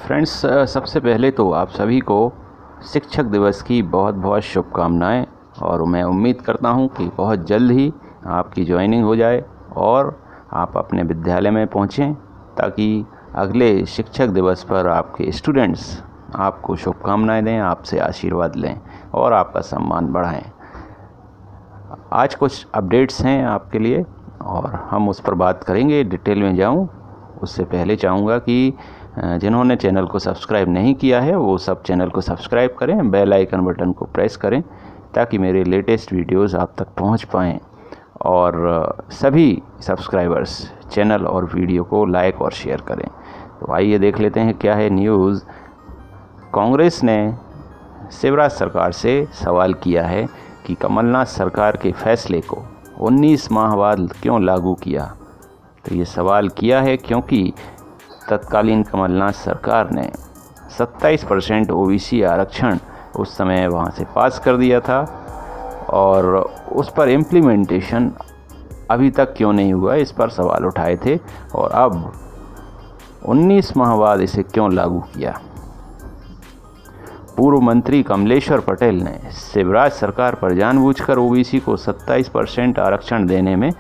Friends, सबसे पहले तो आप सभी को शिक्षक दिवस की बहुत बहुत शुभकामनाएं। और मैं उम्मीद करता हूं कि बहुत जल्द ही आपकी ज्वाइनिंग हो जाए और आप अपने विद्यालय में पहुंचें, ताकि अगले शिक्षक दिवस पर आपके स्टूडेंट्स आपको शुभकामनाएं दें, आपसे आशीर्वाद लें और आपका सम्मान बढ़ाएं। आज कुछ अपडेट्स हैं आपके लिए और हम उस पर बात करेंगे। डिटेल में जाऊं उससे पहले चाहूँगा कि जिन्होंने चैनल को सब्सक्राइब नहीं किया है वो सब चैनल को सब्सक्राइब करें, बेल आइकन बटन को प्रेस करें ताकि मेरे लेटेस्ट वीडियोस आप तक पहुंच पाएँ। और सभी सब्सक्राइबर्स चैनल और वीडियो को लाइक और शेयर करें। तो आइए देख लेते हैं क्या है न्यूज़। कांग्रेस ने शिवराज सरकार से सवाल किया है कि कमलनाथ सरकार के फैसले को 19 माह बाद क्यों लागू किया। तो ये सवाल किया है क्योंकि तत्कालीन कमलनाथ सरकार ने 27% ओबीसी आरक्षण उस समय वहाँ से पास कर दिया था और उस पर इम्प्लीमेंटेशन अभी तक क्यों नहीं हुआ, इस पर सवाल उठाए थे। और अब 19 माह बाद इसे क्यों लागू किया। पूर्व मंत्री कमलेश्वर पटेल ने शिवराज सरकार पर जानबूझकर ओबीसी को 27% आरक्षण देने में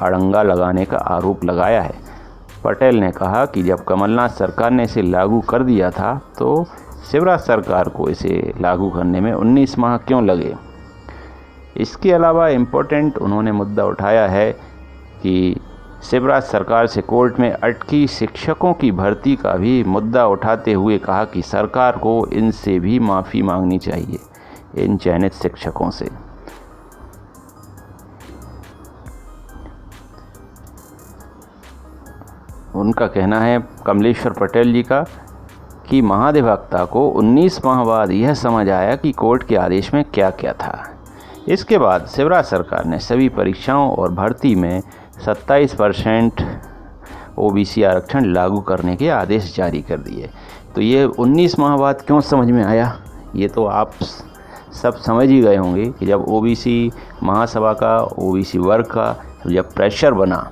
अड़ंगा लगाने का आरोप लगाया है। पटेल ने कहा कि जब कमलनाथ सरकार ने इसे लागू कर दिया था तो शिवराज सरकार को इसे लागू करने में 19 माह क्यों लगे। इसके अलावा इम्पोर्टेंट उन्होंने मुद्दा उठाया है कि शिवराज सरकार से कोर्ट में अटकी शिक्षकों की भर्ती का भी मुद्दा उठाते हुए कहा कि सरकार को इनसे भी माफ़ी मांगनी चाहिए, इन चयनित शिक्षकों से। उनका कहना है, कमलेश्वर पटेल जी का, कि महाधिवक्ता को 19 माह बाद यह समझ आया कि कोर्ट के आदेश में क्या क्या था। इसके बाद शिवराज सरकार ने सभी परीक्षाओं और भर्ती में 27% ओबीसी आरक्षण लागू करने के आदेश जारी कर दिए। तो ये 19 माह बाद क्यों समझ में आया, ये तो आप सब समझ ही गए होंगे कि जब ओबीसी महासभा का, ओबीसी वर्ग का जब प्रेशर बना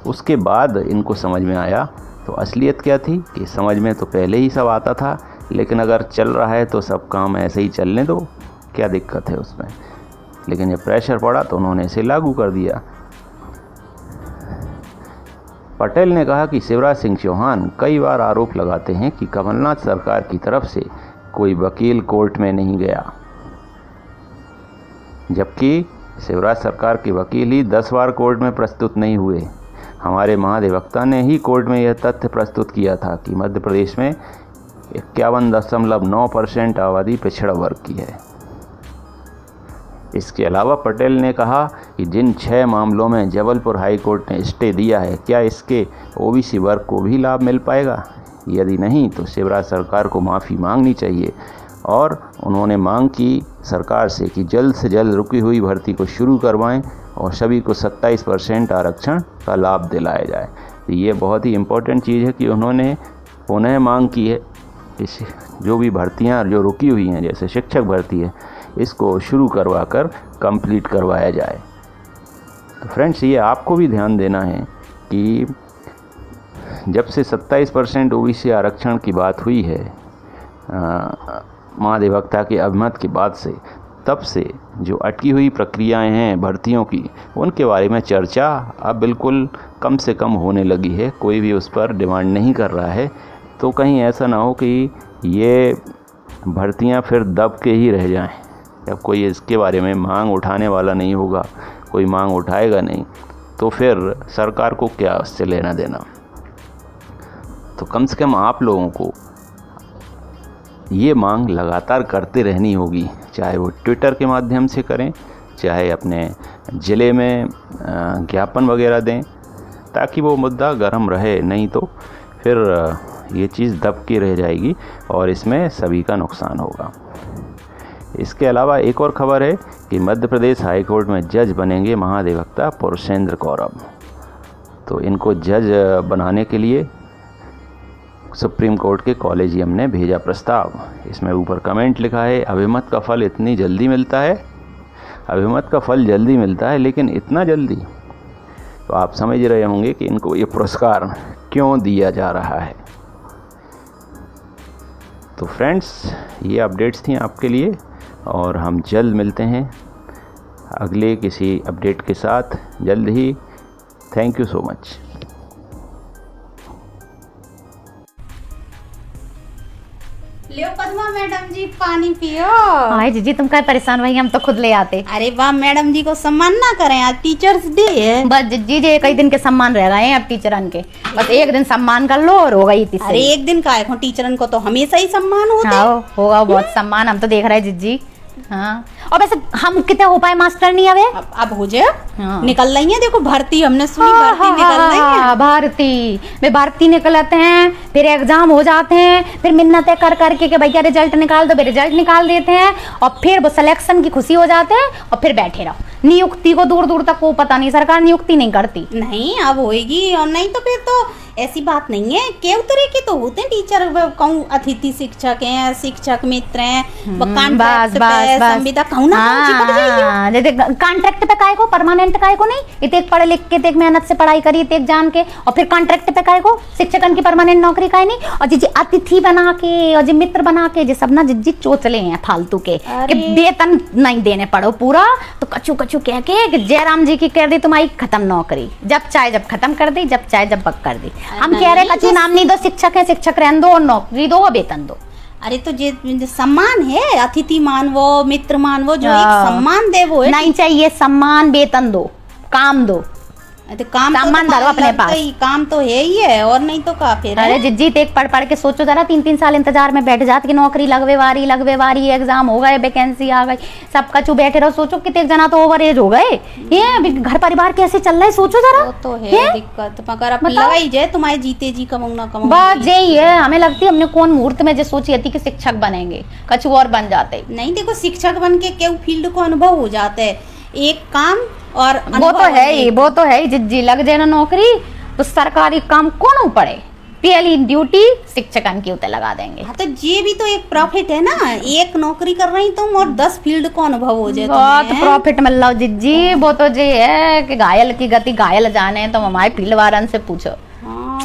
उसके बाद इनको समझ में आया। तो असलियत क्या थी कि समझ में तो पहले ही सब आता था, लेकिन अगर चल रहा है तो सब काम ऐसे ही चलने दो, क्या दिक्कत है उसमें। लेकिन जब प्रेशर पड़ा तो उन्होंने इसे लागू कर दिया। पटेल ने कहा कि शिवराज सिंह चौहान कई बार आरोप लगाते हैं कि कमलनाथ सरकार की तरफ से कोई वकील कोर्ट में नहीं गया, जबकि शिवराज सरकार के वकील ही 10 बार कोर्ट में प्रस्तुत नहीं हुए। हमारे महाधिवक्ता ने ही कोर्ट में यह तथ्य प्रस्तुत किया था कि मध्य प्रदेश में 51.9% आबादी पिछड़ा वर्ग की है। इसके अलावा पटेल ने कहा कि जिन 6 मामलों में जबलपुर हाई कोर्ट ने स्टे दिया है, क्या इसके ओबीसी वर्ग को भी लाभ मिल पाएगा। यदि नहीं तो शिवराज सरकार को माफ़ी मांगनी चाहिए। और उन्होंने मांग की सरकार से कि जल्द से जल्द रुकी हुई भर्ती को शुरू करवाएं और सभी को 27% आरक्षण का लाभ दिलाया जाए। तो ये बहुत ही इम्पोर्टेंट चीज़ है कि उन्होंने पुनः मांग की है इस जो भी भर्तियां जो रुकी हुई हैं, जैसे शिक्षक भर्ती है, इसको शुरू करवा कर कंप्लीट करवाया जाए। तो फ्रेंड्स, ये आपको भी ध्यान देना है कि जब से 27% ओबीसी आरक्षण की बात हुई है महाधिवक्ता के अभिमत के बाद से, तब से जो अटकी हुई प्रक्रियाएं हैं भर्तियों की, उनके बारे में चर्चा अब बिल्कुल कम से कम होने लगी है। कोई भी उस पर डिमांड नहीं कर रहा है। तो कहीं ऐसा ना हो कि ये भर्तियां फिर दब के ही रह जाएं। जब कोई इसके बारे में मांग उठाने वाला नहीं होगा, कोई मांग उठाएगा नहीं, तो फिर सरकार को क्या उससे लेना देना। तो कम से कम आप लोगों को ये मांग लगातार करते रहनी होगी, चाहे वो ट्विटर के माध्यम से करें, चाहे अपने ज़िले में ज्ञापन वगैरह दें, ताकि वो मुद्दा गर्म रहे। नहीं तो फिर ये चीज़ दब के रह जाएगी और इसमें सभी का नुकसान होगा। इसके अलावा एक और खबर है कि मध्य प्रदेश हाई कोर्ट में जज बनेंगे महाधिवक्ता पुरुषेंद्र कौरव। तो इनको जज बनाने के लिए सुप्रीम कोर्ट के कॉलेजियम ने भेजा प्रस्ताव। इसमें ऊपर कमेंट लिखा है, अभिमत का फल इतनी जल्दी मिलता है। अभिमत का फल जल्दी मिलता है, लेकिन इतना जल्दी। तो आप समझ रहे होंगे कि इनको ये पुरस्कार क्यों दिया जा रहा है। तो फ्रेंड्स, ये अपडेट्स थी आपके लिए और हम जल्द मिलते हैं अगले किसी अपडेट के साथ जल्द ही। Thank you so much. Leo Padma madam ji पानी पियो। हाय जीजी, तुम क्या परेशान भाई, हम तो खुद ले आते। अरे वाह, मैडम जी को सम्मान ना करें, आज टीचर्स डे है। बस जीजी जी कई दिन के सम्मान रह गए हैं अब टीचरन के, बस एक दिन सम्मान कर लो और हो गई तीसरी। अरे एक दिन का है, टीचरन को तो हमेशा ही सम्मान होता है। होगा बहुत सम्मान, हम तो देख रहे हैं जीजी। हाँ, और वैसे हम कितने हो पाए मास्टर नहीं अबे? अब हो जाए। हाँ। निकल रही है, देखो भर्ती, हमने सुनी भर्ती निकल रही है। भर्ती निकलते हैं, फिर एग्जाम हो जाते हैं, फिर मिन्नतें कर करके कि भैया रिजल्ट निकाल दो, रिजल्ट निकाल देते हैं और फिर वो सिलेक्शन की खुशी हो जाते हैं और फिर बैठे रहो। नियुक्ति को दूर दूर तक को पता नहीं, सरकार नियुक्ति नहीं करती। नहीं, अब होएगी। और नहीं तो फिर तो ऐसी बात नहीं है, केव तरह के तो होते हैं टीचर, कहूँ अतिथि शिक्षक हैं, शिक्षक मित्र हैं, संविदा कहूँ ना। कॉन्ट्रैक्ट पे काय को, परमानेंट काय को नहीं, इतने पढ़े लिख के, इतने मेहनत से पढ़ाई करी, इतने जान के, और फिर कॉन्ट्रैक्ट पे काय को, शिक्षकन की परमानेंट नौकरी काय नहीं। और जी अतिथि बना के और जी मित्र बना के, जी सब ना जी चोचले हैं फालतू के, कि वेतन नहीं देने पड़ो पूरा, तो कचू कचू कह के जयराम जी की कर दी तुम्हारी खत्म नौकरी, जब चाहे जब खत्म कर दी, जब चाहे जब बक कर दी। हम कह रहे कचू नाम नहीं दो, शिक्षक है शिक्षक रहने दो और नौकरी दो और वेतन दो। अरे तो जो सम्मान है, अतिथि मानवो, मित्र मानवो, जो एक सम्मान दे वो है। नहीं चाहिए सम्मान, वेतन दो, काम दो। तो काम सामान धरो अपने पास, काम तो है ही है, और नहीं तो का फिर। अरे जिज्जी एक पढ़ पढ़ के सोचो जरा, 3-3 साल इंतजार में बैठ जाते कि नौकरी लगवे वारी, एग्जाम हो गए, वैकेंसी आ गई, सब कचू बैठे रहो। सोचो कितने जना तो ओवर एज हो गए, ये अभी घर परिवार कैसे चल रहा है सोचो जरा। तो है दिक्कत, मगर अब लगाई जाए तुम्हारे जीते जी कमाऊ ना कमाऊ, बस यही है। हमें लगती है हमने कौन मुहूर्त में जो सोची थी कि शिक्षक बनेंगे, कछु और बन जाते। नहीं, देखो शिक्षक बन के केव फील्ड को अनुभव हो जाता है, एक काम और वो तो है ही जिज्जी, लग जाए ना नौकरी तो सरकारी काम कौन पड़े, पहली ड्यूटी शिक्षकन की उते लगा देंगे। हाँ, तो ये भी तो एक प्रॉफिट है ना, एक नौकरी कर रही तुम और 10 फील्ड को अनुभव हो जाए, बहुत प्रॉफिट मिल रहा हो जिज्जी। वो तो ये है कि घायल की गति घायल जाने, तो हमारे फील्ड वारन से पूछो। हाँ,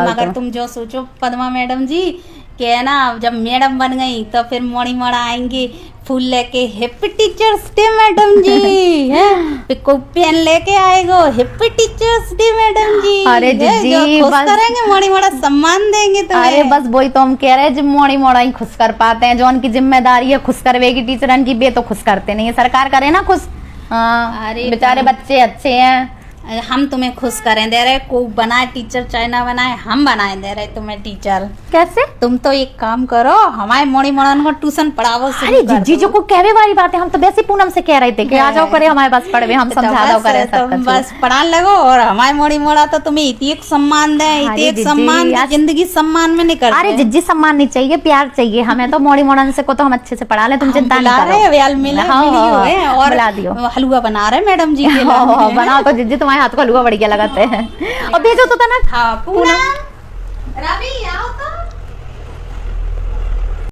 मगर तुम जो सोचो पद्मा मैडम जी के ना, जब मैडम बन गई तो फिर मोड़ी मोड़ा आएंगे फूल लेके, हैप्पी टीचर्स डे मैडम जी, है को पेन लेके आएगो, हैप्पी टीचर्स डे मैडम जी। अरे जी खुश करेंगे, मोड़ी मोड़ा सम्मान देंगे तुम्हें। अरे बस वही तो हम कह रहे हैं, जब मोड़ी मोड़ा ही खुश कर पाते हैं, जो उनकी जिम्मेदारी है खुश करवेगी टीचरन की, बे तो खुश करते नहीं है, सरकार करे ना खुश। हाँ, अरे बेचारे बच्चे अच्छे हैं, हम तुम्हें खुश करें दे रहे, को बनाए टीचर चाहे ना बनाए, हम बनाए दे रहे तुम्हें टीचर। कैसे? तुम तो एक काम करो, हमारे मोड़ी मोड़न को ट्यूशन पढ़ाओ। अरे जीजी जो को कहवे वाली बात है, हम तो वैसे पूनम से कह रहे थे कि आ जाओ करे हमारे पास पढ़वे, हम समझा दो करे सब कुछ, बस पढ़ा लगो। और हमारे मोड़ी मोड़ा तो तुम्हें इतने सम्मान दे, इतने सम्मान, जिंदगी सम्मान में नहीं करते। अरे जीजी सम्मान नहीं चाहिए, प्यार चाहिए हमें तो। मोड़ी मोड़न से को तो हम अच्छे से पढ़ा ले, तुम चिंता नहीं करो। और हलवा बना रहे मैडम जी, बनाओ तो जीजी, तुम्हारे हाथ को हलवा बढ़िया लगाते हैं। और भेजो तो ना पूनम, रवि आओ तो।